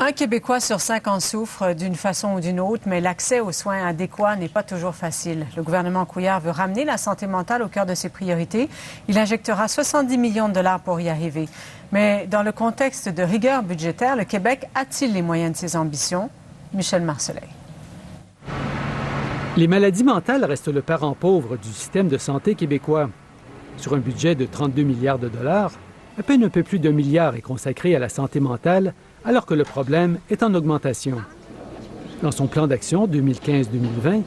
Un Québécois sur 5 en souffre d'une façon ou d'une autre, mais l'accès aux soins adéquats n'est pas toujours facile. Le gouvernement Couillard veut ramener la santé mentale au cœur de ses priorités. Il injectera 70 millions de dollars pour y arriver. Mais dans le contexte de rigueur budgétaire, le Québec a-t-il les moyens de ses ambitions? Michel Marcellet. Les maladies mentales restent le parent pauvre du système de santé québécois. Sur un budget de 32 milliards de dollars, à peine un peu plus d'1 milliard est consacré à la santé mentale, alors que le problème est en augmentation. Dans son plan d'action 2015-2020,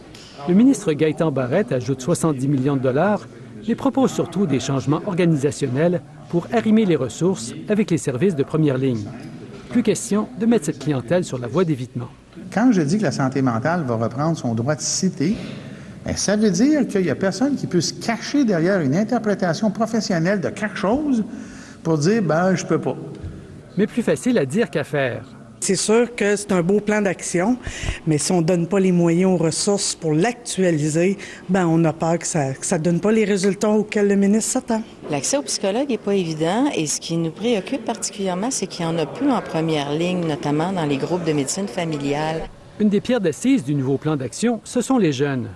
le ministre Gaétan Barrette ajoute 70 millions de dollars, mais propose surtout des changements organisationnels pour arrimer les ressources avec les services de première ligne. Plus question de mettre cette clientèle sur la voie d'évitement. Quand je dis que la santé mentale va reprendre son droit de cité, bien, ça veut dire qu'il n'y a personne qui peut se cacher derrière une interprétation professionnelle de quelque chose pour dire « ben, je peux pas ». Mais plus facile à dire qu'à faire. C'est sûr que c'est un beau plan d'action, mais si on ne donne pas les moyens aux ressources pour l'actualiser, ben on a peur que ça ne donne pas les résultats auxquels le ministre s'attend. L'accès aux psychologues n'est pas évident et ce qui nous préoccupe particulièrement, c'est qu'il y en a peu en première ligne, notamment dans les groupes de médecine familiale. Une des pierres d'assises du nouveau plan d'action, ce sont les jeunes.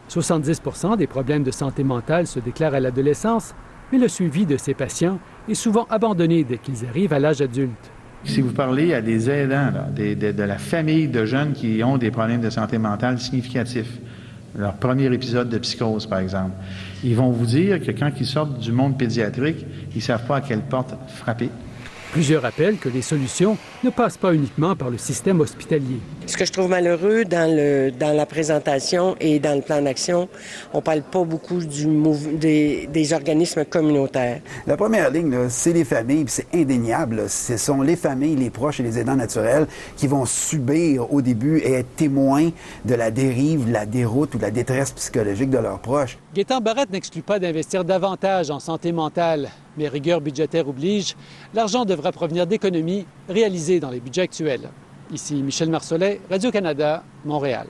70 % des problèmes de santé mentale se déclarent à l'adolescence, mais le suivi de ces patients est souvent abandonné dès qu'ils arrivent à l'âge adulte. Si vous parlez à des aidants, là, de la famille de jeunes qui ont des problèmes de santé mentale significatifs, leur premier épisode de psychose, par exemple, ils vont vous dire que quand ils sortent du monde pédiatrique, ils ne savent pas à quelle porte frapper. Plusieurs rappellent que les solutions ne passent pas uniquement par le système hospitalier. Ce que je trouve malheureux dans la présentation et dans le plan d'action, on ne parle pas beaucoup des organismes communautaires. La première ligne, c'est les familles, puis c'est indéniable. Ce sont les familles, les proches et les aidants naturels qui vont subir au début et être témoins de la dérive, de la déroute ou de la détresse psychologique de leurs proches. Gaétan Barrette n'exclut pas d'investir davantage en santé mentale, mais rigueur budgétaire oblige, l'argent devra provenir d'économies réalisées dans les budgets actuels. Ici Michel Marcellet, Radio-Canada, Montréal.